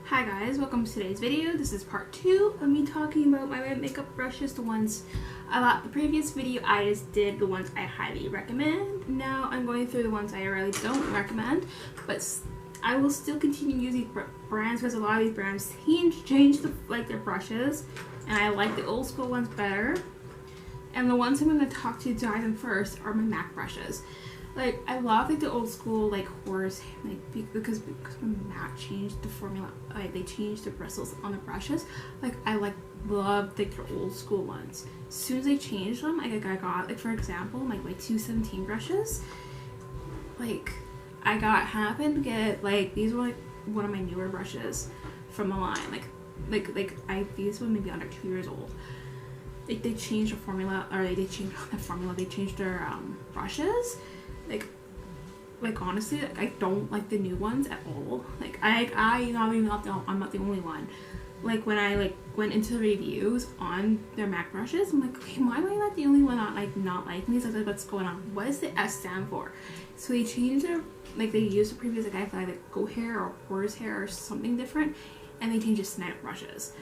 Hi guys, welcome to today's video. This is part 2 of me talking about my makeup brushes, the ones I bought. The previous video I just did the ones I highly recommend. Now I'm going through the ones I really don't recommend, but I will still continue using brands because a lot of these brands change their brushes, and I like the old school ones better. And the ones I'm going to talk to dive in first are my MAC brushes. Like, I love the old school horse, because MAC changed the formula. They changed the bristles on the brushes. I love the old school ones. As soon as they changed them, I got for example my 217 brushes. I happened to get these were one of my newer brushes from the line. These were maybe under 2 years old. They changed the formula, or they changed the formula. They changed their brushes. Honestly, I don't like the new ones at all. I'm not the only one. When I went into the reviews on their MAC brushes, I'm like, okay, why am I not the only one not liking these? I was like, what's going on? What does the S stand for? So they changed their they used the previous I thought Go Hair or Horsehair or something different, and they changed the snap brushes.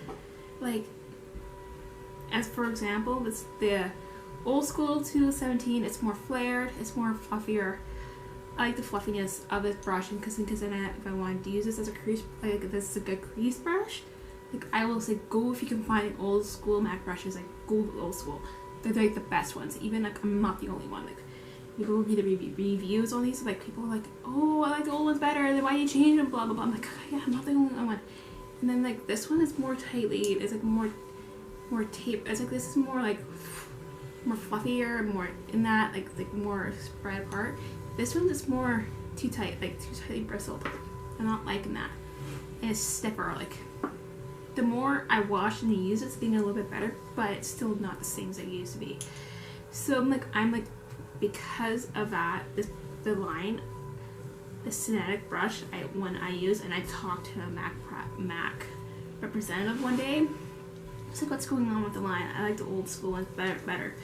As for example, it's the old school 217. It's more flared, it's more fluffier. I like the fluffiness of this brush, because then if I wanted to use this as a crease, this is a good crease brush. I will say, go if you can find old school MAC brushes. Go with old school. They're the best ones. Even I'm not the only one. People will read the reviews on these. People are like, oh, I like the old ones better. Then why do you change them? Blah blah blah. I'm like, yeah, I'm not the only one. And then this one is more tightly. It's more tape. It's this is more more fluffier, more in that more spread apart. This one is more too tight, too tightly bristled. I'm not liking that. And it's stiffer. The more I wash and use it's getting a little bit better, but it's still not the same as it used to be. So I'm because of that, the Cinetic brush when I use, and I talked to a MAC representative one day. I was like, what's going on with the line? I like the old school ones better.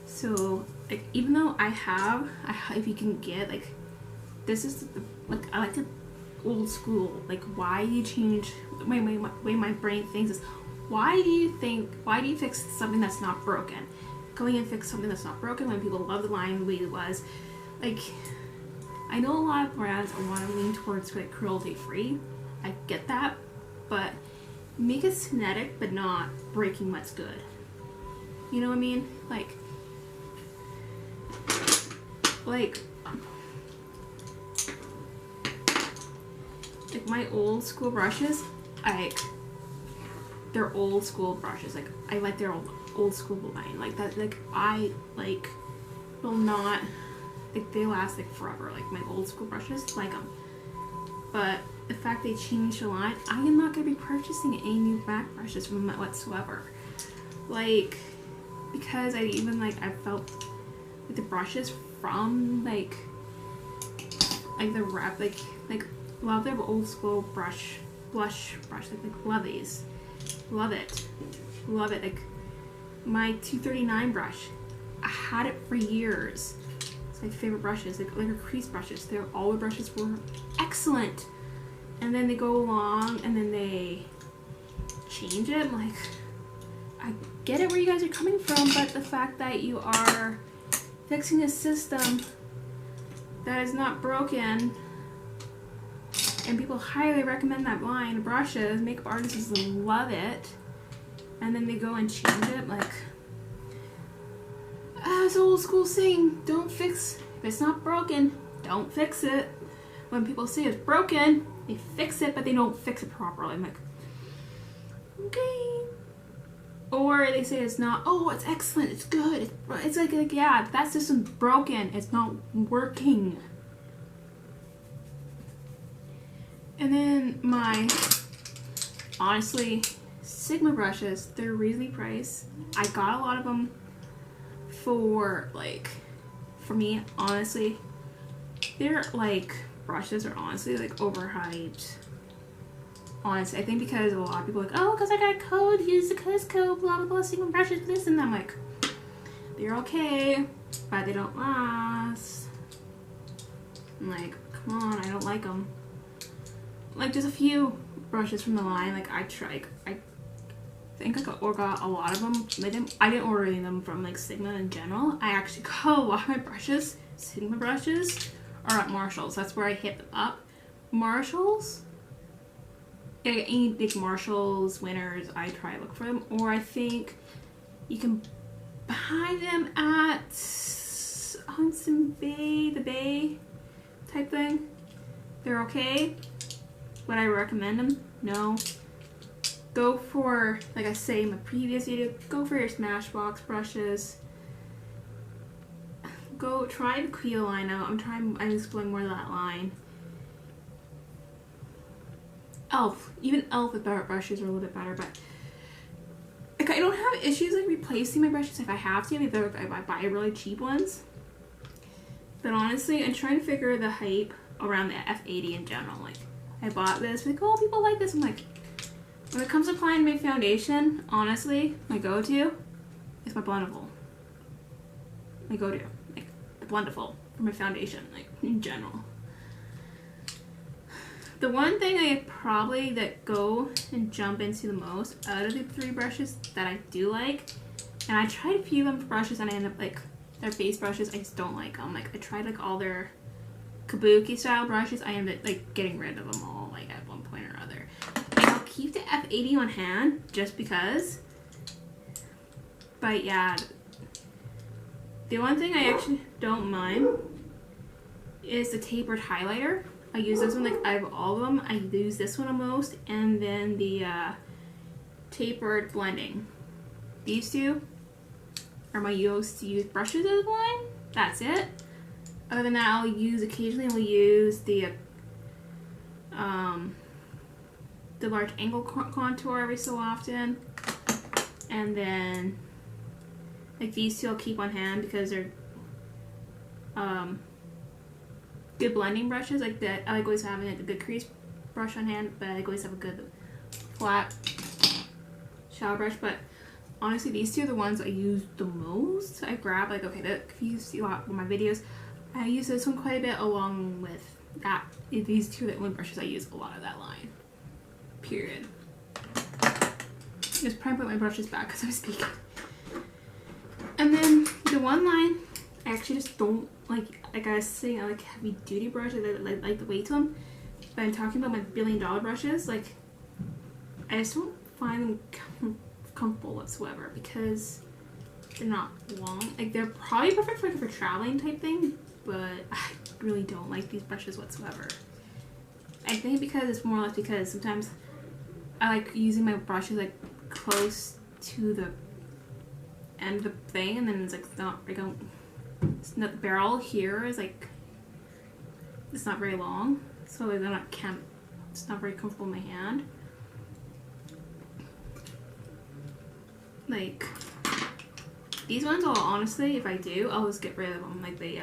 So even though if you can get this is I like the old school. Why do you change the way my brain thinks is, why do you fix something that's not broken? Going and fix something that's not broken when people love the line the way it was. I know a lot of brands want to lean towards cruelty free. I get that, but make it Cinetic but not breaking what's good. You know what I mean? My old school brushes, they're old school brushes. I like their old school line. I will not, they last forever. My old school brushes, like them. But the fact they changed the line, I am not going to be purchasing any new MAC brushes from them whatsoever. Because I even I felt the brushes from the wrap, love their old school blush brush. Love these, love it. My 239 brush, I had it for years. It's my favorite brushes. Her crease brushes. All the brushes were excellent, and then they go along and then they change it. I'm I get it where you guys are coming from, but the fact that you are fixing a system that is not broken, and people highly recommend that line of brushes, makeup artists love it, and then they go and change it, as old school saying, don't fix, if it's not broken, don't fix it. When people say it's broken, they fix it, but they don't fix it properly. I'm okay. Or they say it's not, oh, it's excellent, it's good, it's yeah, that system's broken, it's not working. And then my, honestly, Sigma brushes, they're reasonably priced. I got a lot of them for me, honestly, they're brushes are honestly overhyped. Honestly, I think because a lot of people are oh, because I got a code, use the code, blah blah blah, Sigma brushes, this, and I'm they're okay, but they don't last. I'm come on, I don't like them. like just a few brushes from the line. Like I think I got a lot of them. I didn't order any of them from like Sigma in general. I actually got a lot of my brushes, Sigma brushes, are at Marshall's. That's where I hit them up. Marshall's. Any big Marshalls, Winners, I try to look for them. Or I think you can buy them at Hudson Bay, the Bay type thing. They're okay. Would I recommend them? No. Go for, like I say in my previous video, go for your Smashbox brushes. Go try the Clio line out. I'm exploring more of that line. Even e.l.f. with better brushes are a little bit better, but like I don't have issues like replacing my brushes if I have to. Maybe if I buy really cheap ones. But honestly, I'm trying to figure the hype around the F80 in general. Like I bought this, like oh people like this. I'm like, when it comes to applying my foundation, honestly, my go-to is my Blendable. My go-to, like the Blendable for my foundation, like in general. The one thing I probably that go and jump into the most out of the three brushes that I do like, and I tried a few of them brushes and I end up like their base brushes, I just don't like them. Like I tried like all their kabuki style brushes, I ended up like getting rid of them all like at one point or other. And I'll keep the F80 on hand just because. But yeah, the one thing I actually don't mind is the tapered highlighter. I use this one, like I have all of them. I use this one the most, and then the tapered blending. These two are my most used brushes of the line. That's it. Other than that, occasionally I'll use the large angle contour every so often, and then like these two I'll keep on hand because they're good blending brushes like that. I like always having a good crease brush on hand, but I like always have a good flat shadow brush. But honestly, these two are the ones I use the most. I grab like, okay, if you see a lot of my videos, I use this one quite a bit along with that. These two are the only brushes I use a lot of that line. Period. Just trying to put my brushes back because I'm speaking. And then the one line I actually just don't like I was saying, I like heavy duty brushes. I like the weight to them. But I'm talking about my $1 billion brushes. Like, I just don't find them comfortable whatsoever because they're not long. Like, they're probably perfect for traveling type thing, but I really don't like these brushes whatsoever. I think because it's more or less because sometimes I like using my brushes like close to the end of the thing, and then it's like the barrel here is like, it's not very long, so it's not very comfortable in my hand. Like these ones, I'll honestly, if I do, I'll just get rid of them. Like the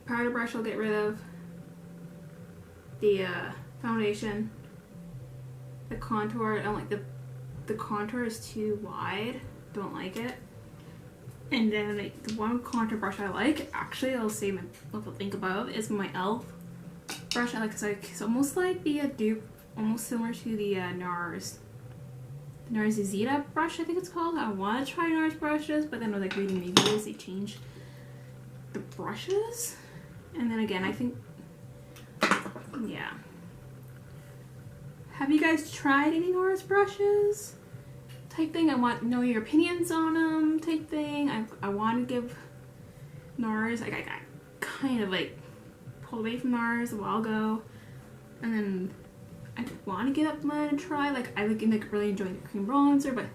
powder brush I'll get rid of, the foundation, the contour, I don't like the contour is too wide, don't like it. And then like, the one contour brush I like, actually I'll say my little think about is my e.l.f. brush. I like it's almost like the dupe, almost similar to the NARS Zeta brush, I think it's called. I want to try NARS brushes, but then I was like reading reviews, they changed the brushes. And then again, I think, yeah. Have you guys tried any NARS brushes? Type thing. I want to know your opinions on them type thing. I want to give NARS, like I got kind of like pulled away from NARS a while ago, and then I want to get up mine and try. Like I like really enjoying the cream bronzer, but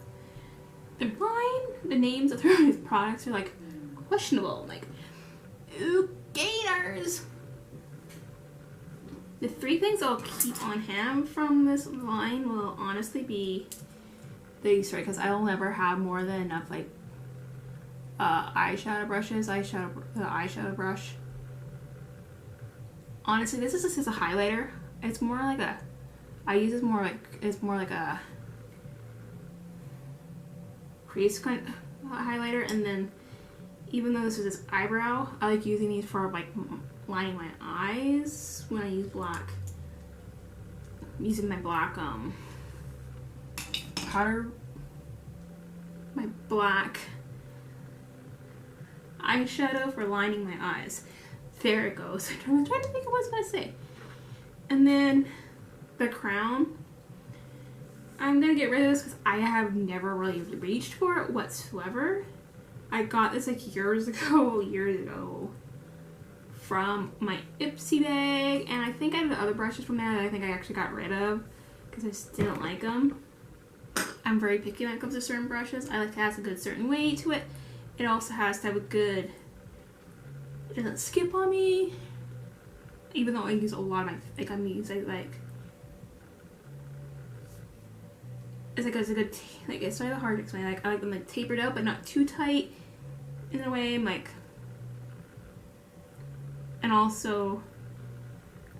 the names of these products are like questionable. Like, ooh, gators. The three things I'll keep on hand from this line will honestly be these three, because I'll never have more than enough like eyeshadow brushes. Eyeshadow brush. Honestly, this is just a highlighter. It's more like a, I use this more like, it's more like a crease kind of highlighter. And then even though this is this eyebrow, I like using these for like lining my eyes when I use black. using my black eyeshadow for lining my eyes. There it goes. I'm trying to think of what I was gonna say. And then the crown. I'm gonna get rid of this because I have never really reached for it whatsoever. I got this like years ago from my Ipsy bag, and I think I have other brushes from there that I think I actually got rid of because I just didn't like them. I'm very picky when it comes to certain brushes. I like to have a good certain weight to it. It also has to have a good, it doesn't skip on me, even though I use a lot of my, like I'm using like, it's a good, like it's sort of hard to explain. Like I like them like tapered out but not too tight in a way. I'm like, and also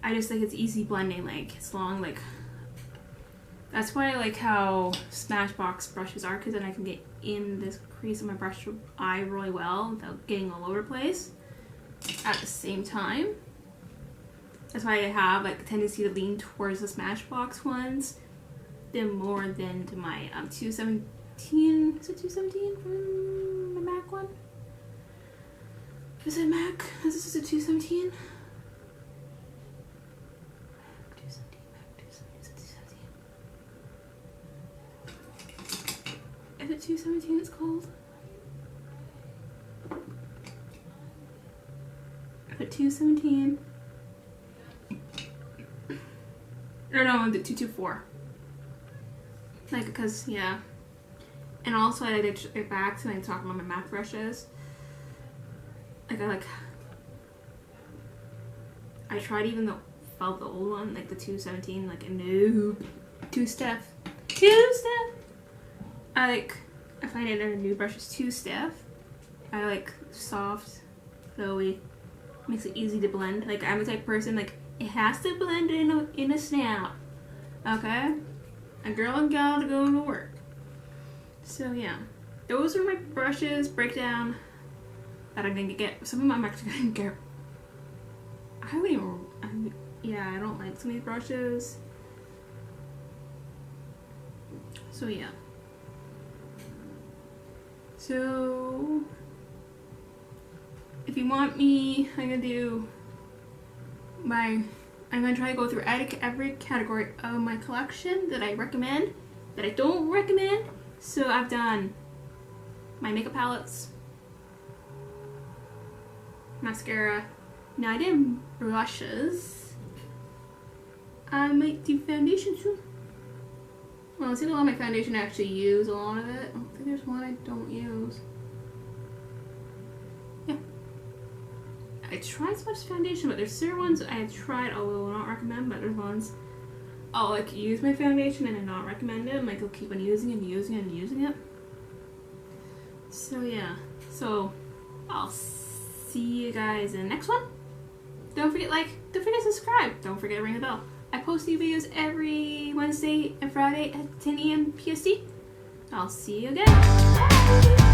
I just like it's easy blending, like it's long, like that's why I like how Smashbox brushes are, because then I can get in this crease of my brush eye really well without getting all over the place at the same time. That's why I have like a tendency to lean towards the Smashbox ones than more than to my 217. Is it 217 from the MAC one? Is it MAC? Is this a 217? Is it 217 it's called? Is it 217? Or no, the 224. Like, because, yeah. And also, I did it back to like talking about my MAC brushes. Like, I tried even the felt the old one, like the 217, like a noob. Two-step. I find it in a new brush is too stiff. I like soft, flowy, makes it easy to blend. Like I'm the type of person like it has to blend in a snap. Okay, a girl and gal to go to work. So yeah, those are my brushes breakdown that I'm gonna get. Some of them I'm actually gonna get. I don't like some of these brushes. So yeah. So, if you want me, I'm gonna try to go through every category of my collection that I recommend, that I don't recommend. So I've done my makeup palettes, mascara. Now I did brushes. I might do foundation too. Well, I see a lot of my foundation I actually use a lot of it. I don't think there's one I don't use. Yeah. I tried so much foundation, but there's certain ones I have tried, I will not recommend, but there's ones I'll like use my foundation and I not recommend it. I'm like, I'll keep on using it and using it and using it. So yeah. So I'll see you guys in the next one. Don't forget to subscribe. Don't forget to ring the bell. I post new videos every Wednesday and Friday at 10 AM PST. I'll see you again. Bye!